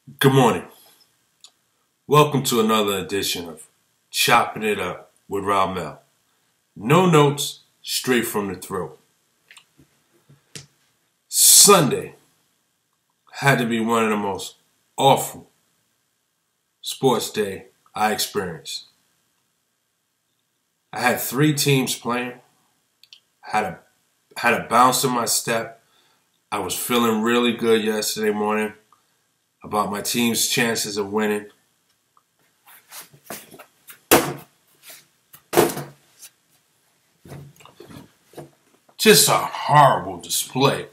Good morning. Welcome to another edition of Choppin' It Up with Ramel. No notes, straight from the throat. Sunday had to be one of the most awful sports day I experienced. I had three teams playing, had a bounce in my step. I was feeling really good yesterday morning about my team's chances of winning. Just a horrible display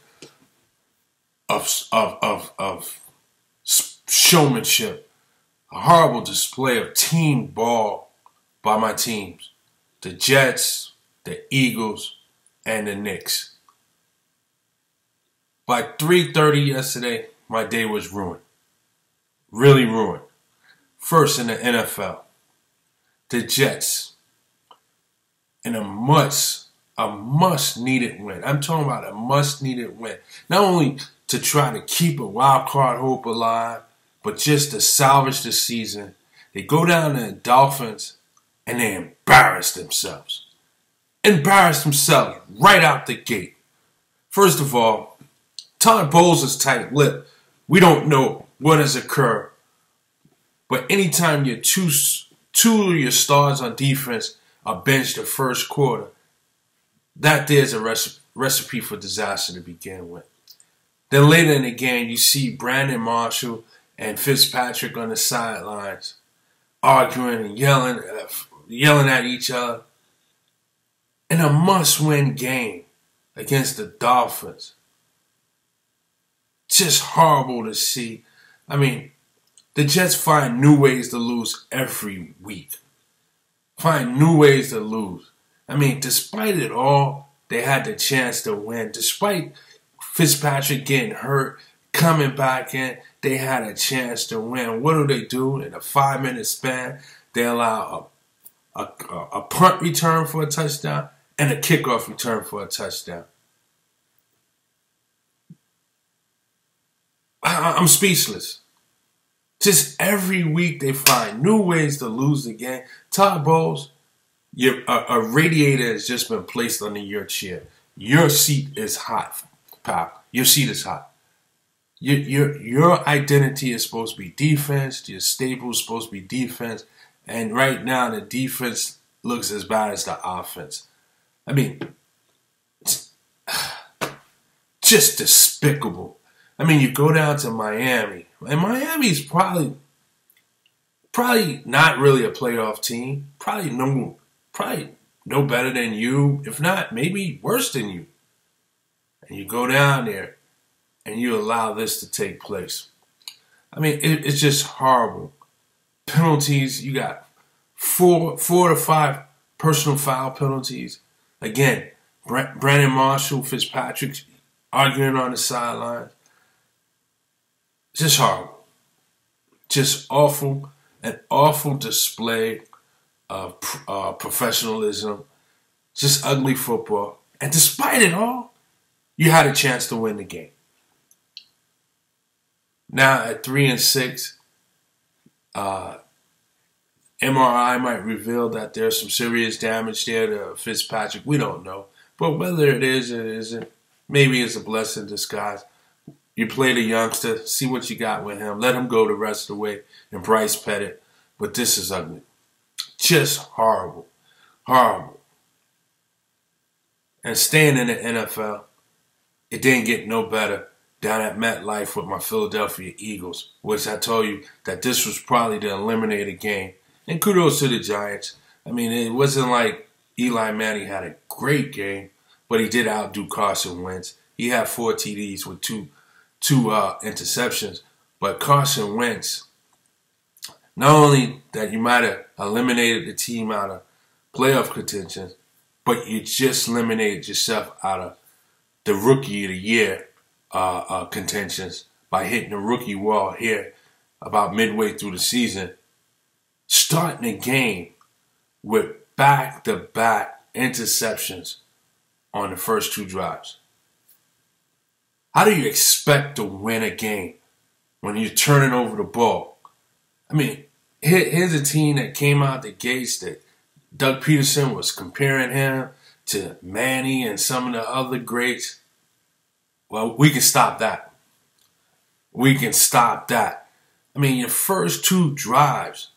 of showmanship, a horrible display of team ball by my teams, the Jets, the Eagles, and the Knicks. By 3:30 yesterday, my day was ruined. Really ruined. First in the NFL, the Jets, in a much-needed win. I'm talking about a much-needed win. Not only to try to keep a wild card hope alive, but just to salvage the season. They go down to the Dolphins, and they embarrass themselves. Embarrass themselves right out the gate. First of all, Todd Bowles is tight-lipped. We don't know what has occurred. But anytime your two of your stars on defense are benched the first quarter, that there's a recipe for disaster to begin with. Then later in the game, you see Brandon Marshall and Fitzpatrick on the sidelines arguing and yelling at each other in a must-win game against the Dolphins. Just horrible to see. I mean, the Jets find new ways to lose every week. Find new ways to lose. I mean, despite it all, they had the chance to win. Despite Fitzpatrick getting hurt, coming back in, they had a chance to win. What do? In a 5-minute span, they allow a punt return for a touchdown and a kickoff return for a touchdown. I'm speechless. Just every week they find new ways to lose the game. Todd Bowles, a radiator has just been placed under your chair. Your seat is hot, pal. Your seat is hot. Your identity is supposed to be defense. Your staple is supposed to be defense. And right now the defense looks as bad as the offense. I mean, just despicable. I mean, you go down to Miami, and Miami's probably not really a playoff team. Probably no better than you, if not maybe worse than you. And you go down there, and you allow this to take place. I mean, it's just horrible. Penalties, you got four to five personal foul penalties. Again, Brandon Marshall, Fitzpatrick arguing on the sidelines. Just horrible. Just awful. An awful display of professionalism. Just ugly football. And despite it all, you had a chance to win the game. Now at 3-6, MRI might reveal that there's some serious damage there to Fitzpatrick. We don't know. But whether it is or it isn't, maybe it's a blessing in disguise. You play the youngster, see what you got with him. Let him go the rest of the way and Bryce Pettit. But this is ugly. Just horrible. Horrible. And staying in the NFL, it didn't get no better down at MetLife with my Philadelphia Eagles, which I told you that this was probably the eliminator game. And kudos to the Giants. I mean, it wasn't like Eli Manning had a great game, but he did outdo Carson Wentz. He had 4 TDs with two interceptions, but Carson Wentz, not only that you might have eliminated the team out of playoff contention, but you just eliminated yourself out of the Rookie of the Year contentions by hitting the rookie wall here about midway through the season, starting the game with back-to-back interceptions on the first 2 drives. How do you expect to win a game when you're turning over the ball. I mean, here's a team that came out the gates that Doug Peterson was comparing him to Manny and some of the other greats. Well, we can stop that. We can stop that. I mean, your first 2 drives,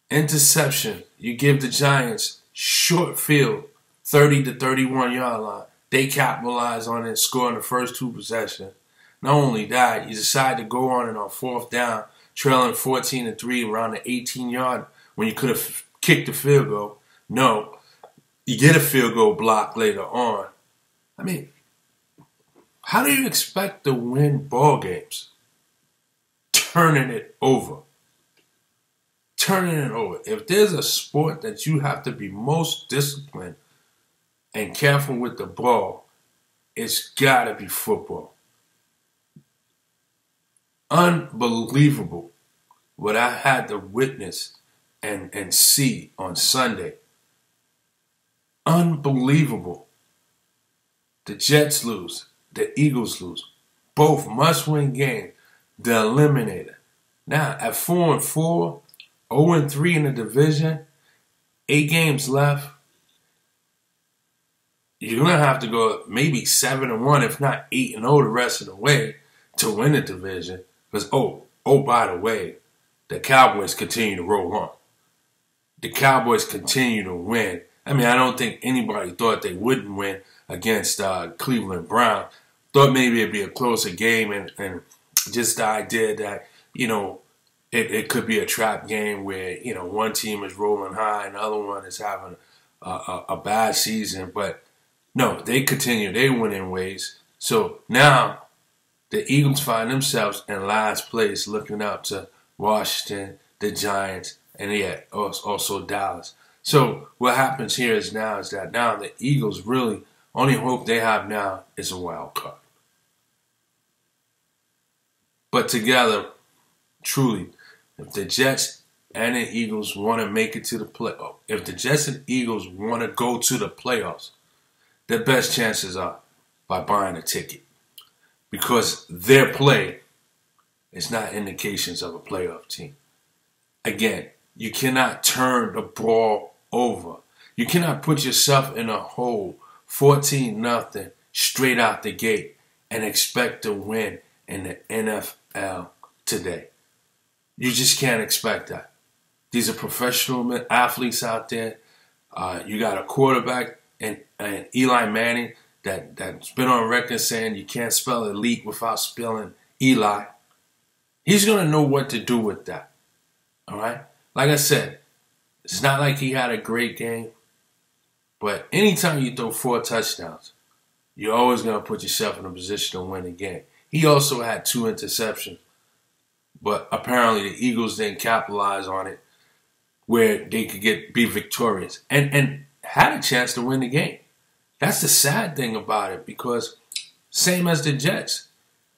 interception, you give the Giants short field, 30 to 31 yard line. They capitalize on it, score in the first 2 possessions. Not only that, you decide to go on it on 4th down, trailing 14-3 around the 18-yard when you could have kicked the field goal. No, you get a field goal block later on. I mean, how do you expect to win ball games? Turning it over. Turning it over. If there's a sport that you have to be most disciplined and careful with the ball, it's got to be football. Unbelievable what I had to witness and see on Sunday. Unbelievable. The Jets lose. The Eagles lose. Both must-win games. The eliminator. Now, at 4-4, 0-3 in the division, 8 games left, you're going to have to go maybe 7-1, if not 8-0 the rest of the way to win the division. Because, by the way, the Cowboys continue to roll on. The Cowboys continue to win. I mean, I don't think anybody thought they wouldn't win against Cleveland Brown. Thought maybe it'd be a closer game, and just the idea that, it could be a trap game where, one team is rolling high and the other one is having a bad season. But no, they continue. They win in ways. So now the Eagles find themselves in last place, looking up to Washington, the Giants, and also Dallas. So what happens here is that now the Eagles really only hope they have now is a wild card. But together, truly, if the Jets and the Eagles want to make it to the playoffs, if the Jets and Eagles want to go to the playoffs, their best chances are by buying a ticket. Because their play is not indications of a playoff team. Again, you cannot turn the ball over. You cannot put yourself in a hole 14-0 straight out the gate and expect to win in the NFL today. You just can't expect that. These are professional athletes out there. You got a quarterback and Eli Manning that's been on record saying you can't spell elite without spelling Eli. He's going to know what to do with that. All right? Like I said, it's not like he had a great game. But anytime you throw 4 touchdowns, you're always going to put yourself in a position to win a game. He also had 2 interceptions. But apparently the Eagles didn't capitalize on it where they could be victorious. And had a chance to win the game. That's the sad thing about it, because same as the Jets,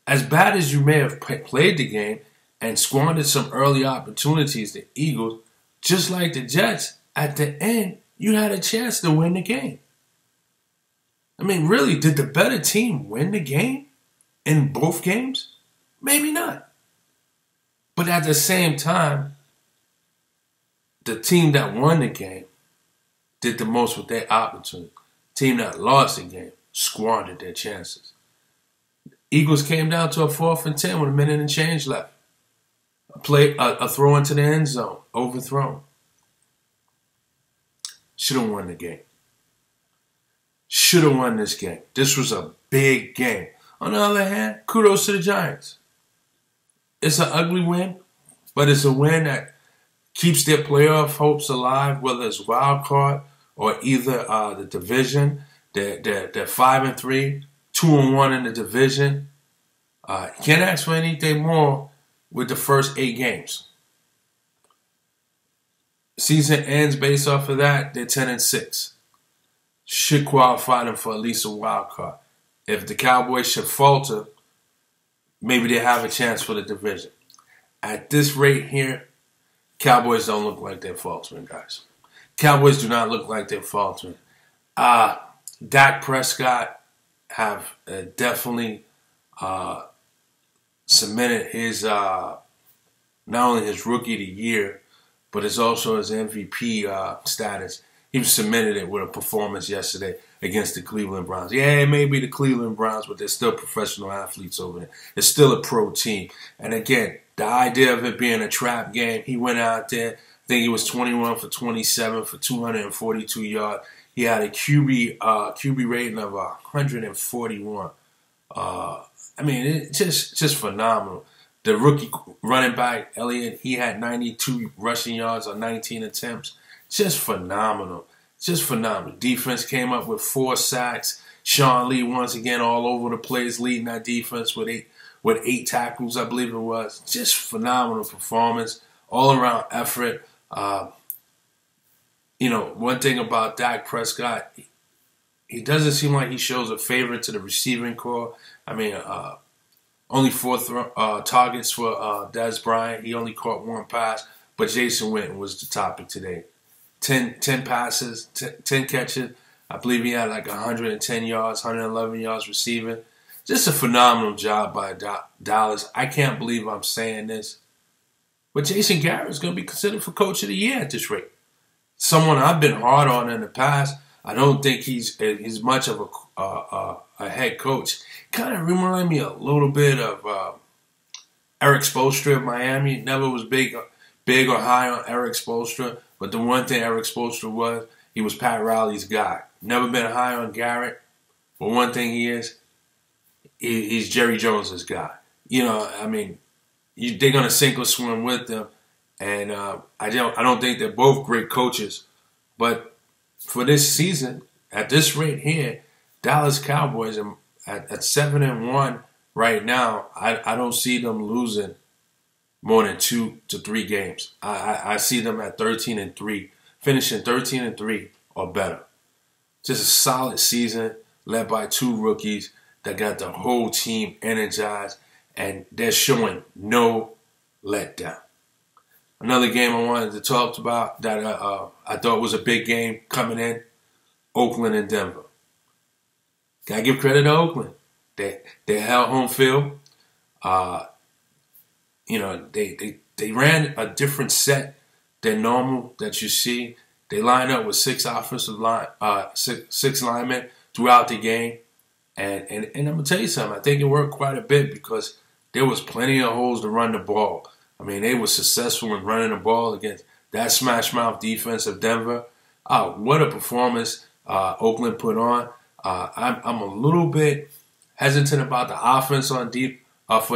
as bad as you may have played the game and squandered some early opportunities, the Eagles, just like the Jets, at the end, you had a chance to win the game. I mean, really, did the better team win the game in both games? Maybe not. But at the same time, the team that won the game did the most with their opportunity. The team that lost the game squandered their chances. Eagles came down to a 4th and 10 with a minute and change left. A throw into the end zone, overthrown. Should have won the game. Should have won this game. This was a big game. On the other hand, kudos to the Giants. It's an ugly win, but it's a win that keeps their playoff hopes alive, whether it's wild card or either the division. They're 5-3, 2-1 in the division. Can't ask for anything more with the first 8 games. Season ends based off of that. They're 10-6. Should qualify them for at least a wild card. If the Cowboys should falter, maybe they have a chance for the division. At this rate here, Cowboys don't look like they're faltering, guys. Cowboys do not look like they're faltering. Dak Prescott have definitely cemented his not only his rookie of the year, but it's also his MVP status. He cemented it with a performance yesterday against the Cleveland Browns. Yeah, it may be the Cleveland Browns, but they're still professional athletes over there. It's still a pro team. And again, the idea of it being a trap game, he went out there. I think he was 21 for 27 for 242 yards. He had a QB rating of 141. I mean, it's just phenomenal. The rookie running back, Elliott, he had 92 rushing yards on 19 attempts. Just phenomenal. Just phenomenal. Defense came up with 4 sacks. Sean Lee, once again, all over the place, leading that defense with eight tackles, I believe it was. Just phenomenal performance, all-around effort. One thing about Dak Prescott, he doesn't seem like he shows a favor to the receiving corps. I mean, only 4 targets for Des Bryant. He only caught 1 pass, but Jason Witten was the topic today. 10 passes, 10 catches. I believe he had like 110 yards, 111 yards receiving. Just a phenomenal job by Dallas. I can't believe I'm saying this, but Jason Garrett is going to be considered for Coach of the Year at this rate. Someone I've been hard on in the past. I don't think he's much of a head coach. Kind of remind me a little bit of Eric Spoelstra of Miami. Never was big or high on Eric Spoelstra, but the one thing Eric Spoelstra was, he was Pat Riley's guy. Never been high on Garrett, but one thing he's Jerry Jones's guy. I mean, they're gonna sink or swim with them, and I don't think they're both great coaches, but for this season, at this rate here, Dallas Cowboys at 7-1 right now. I don't see them losing more than 2 to 3 games. I see them at 13-3, finishing 13-3 or better. Just a solid season led by 2 rookies that got the whole team energized, and they're showing no letdown. Another game I wanted to talk about that I thought was a big game coming in, Oakland and Denver. Gotta give credit to Oakland. They held home field. They ran a different set than normal that you see. They lined up with 6 linemen throughout the game. And I'm going to tell you something. I think it worked quite a bit because there was plenty of holes to run the ball. I mean, they were successful in running the ball against that smash-mouth defense of Denver. What a performance Oakland put on. I'm a little bit hesitant about the offense for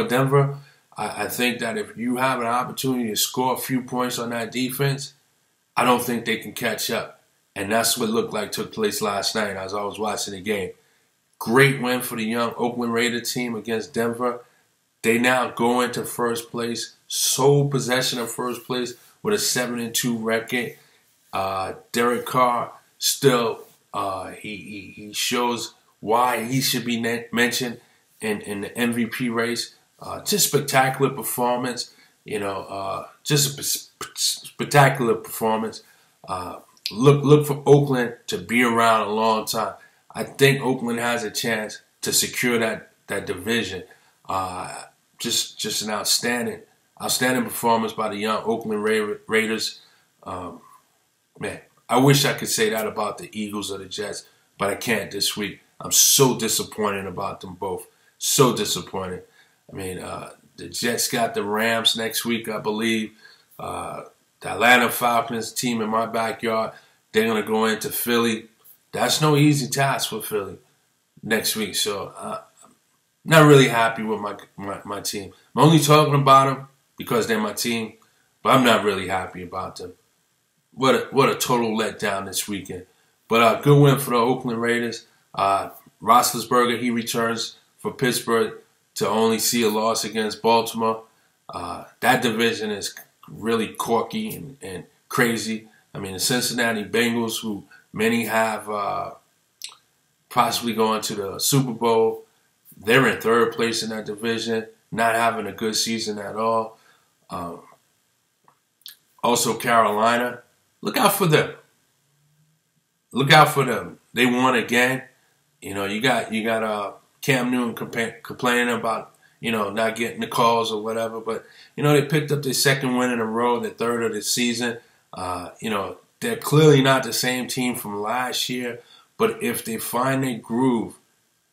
Denver. I think that if you have an opportunity to score a few points on that defense, I don't think they can catch up. And that's what looked like took place last night as I was watching the game. Great win for the young Oakland Raiders team against Denver. They now go into first place, sole possession of first place with a 7-2 record. Derek Carr still he shows why he should be mentioned in the MVP race. Just spectacular performance, just a spectacular performance. Look for Oakland to be around a long time. I think Oakland has a chance to secure that division. Just an outstanding performance by the young Oakland Raiders. Man, I wish I could say that about the Eagles or the Jets, but I can't this week. I'm so disappointed about them both. So disappointed. I mean, the Jets got the Rams next week, I believe. The Atlanta Falcons team in my backyard, they're going to go into Philly. That's no easy task for Philly next week. So I'm not really happy with my team. I'm only talking about them because they're my team, but I'm not really happy about them. What a total letdown this weekend. But good win for the Oakland Raiders. Roethlisberger, he returns for Pittsburgh to only see a loss against Baltimore. That division is really quirky and crazy. I mean, the Cincinnati Bengals, who many have possibly going to the Super Bowl, they're in 3rd place in that division, not having a good season at all. Also, Carolina, look out for them. Look out for them. They won again. You got Cam Newton complaining about, not getting the calls or whatever. But, they picked up their second win in a row, their third of the season. They're clearly not the same team from last year. But if they find their groove,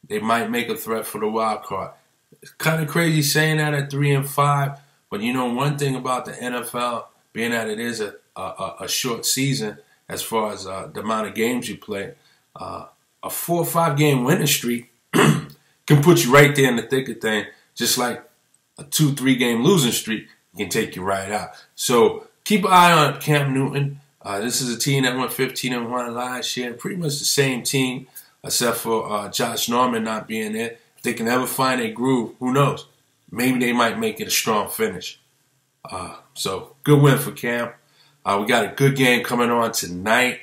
they might make a threat for the wild card. It's kind of crazy saying that at 3-5. But, one thing about the NFL, being that it is a short season as far as the amount of games you play, a 4 or 5 game winning streak can put you right there in the thick of things, just like a 2-3 game losing streak can take you right out. So keep an eye on Cam Newton. This is a team that went 15-1 last year, pretty much the same team, except for Josh Norman not being there. If they can ever find a groove, who knows? Maybe they might make it a strong finish. So good win for Cam. We got a good game coming on tonight.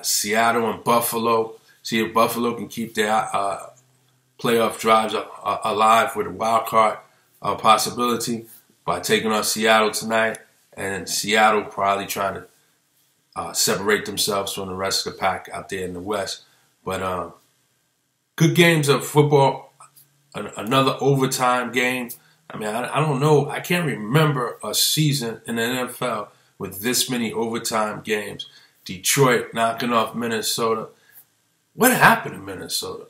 Seattle and Buffalo. See if Buffalo can keep their playoff drives alive with a wild card possibility by taking on Seattle tonight. And Seattle probably trying to separate themselves from the rest of the pack out there in the West. But good games of football. Another overtime game. I mean, I don't know. I can't remember a season in the NFL with this many overtime games. Detroit knocking off Minnesota. What happened in Minnesota?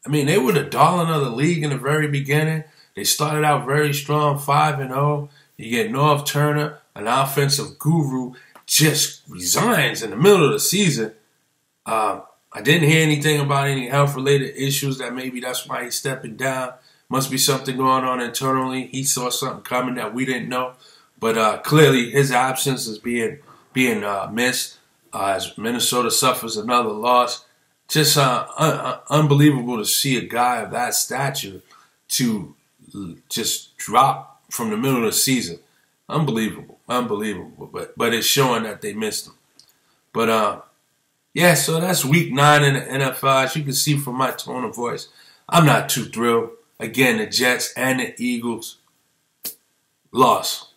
I mean, they were the darling of the league in the very beginning. They started out very strong, 5-0. You get North Turner, an offensive guru, just resigns in the middle of the season. I didn't hear anything about any health-related issues that maybe that's why he's stepping down. Must be something going on internally. He saw something coming that we didn't know. But clearly his absence is being missed as Minnesota suffers another loss. Just unbelievable to see a guy of that stature to just drop from the middle of the season. Unbelievable. But it's showing that they missed him. But so that's week 9 in the NFL. As you can see from my tone of voice, I'm not too thrilled. Again, the Jets and the Eagles lost.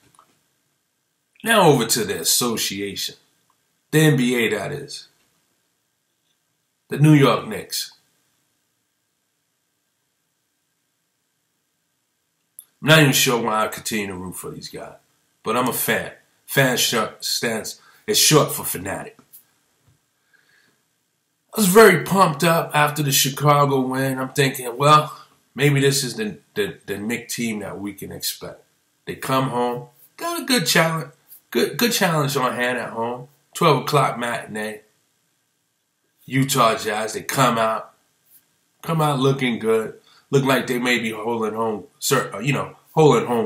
Now over to the association. The NBA, that is. The New York Knicks. I'm not even sure why I continue to root for these guys. But I'm a fan. Fan stands is short for fanatic. I was very pumped up after the Chicago win. I'm thinking, well, maybe this is the Knicks team that we can expect. They come home, got a good challenge. Good challenge on hand at home. 12 o'clock matinee. Utah Jazz, they come out looking good. Look like they may be holding home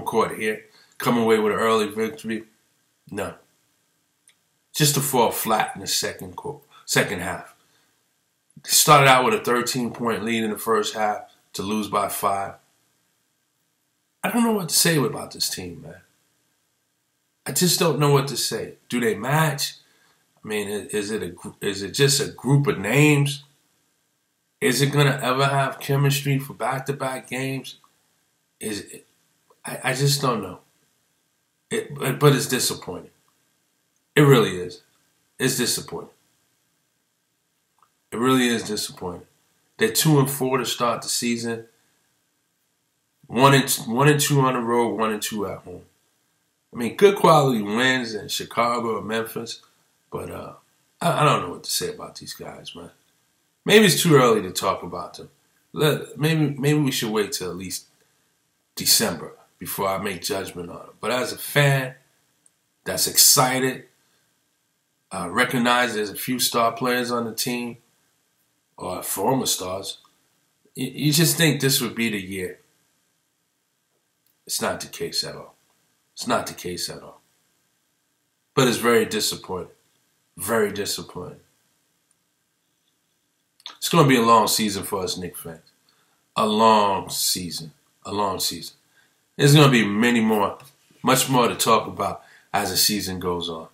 court here. Come away with an early victory. No. Just to fall flat in the second half. They started out with a 13-point lead in the first half to lose by 5. I don't know what to say about this team, man. I just don't know what to say. Do they match? I mean, is it just a group of names? Is it gonna ever have chemistry for back-to-back games? I just don't know. But it's disappointing. It really is. It's disappointing. It really is disappointing. They're 2-4 to start the season. 1-2 on the road, 1-2 at home. I mean, good quality wins in Chicago or Memphis, but I don't know what to say about these guys, man. Maybe it's too early to talk about them. Maybe we should wait till at least December before I make judgment on them. But as a fan that's excited, recognize there's a few star players on the team, or former stars, you just think this would be the year. It's not the case at all. It's not the case at all. But it's very disappointing. Very disappointing. It's going to be a long season for us Knicks fans. A long season. A long season. There's going to be much more to talk about as the season goes on.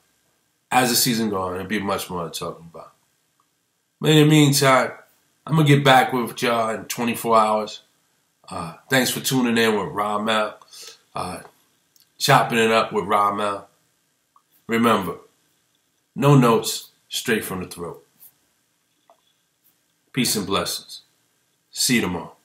As the season goes on, there'll be much more to talk about. But in the meantime, I'm going to get back with y'all in 24 hours. Thanks for tuning in with Ramel. Chopping it up with Ramel. Remember, no notes, straight from the throat. Peace and blessings. See you tomorrow.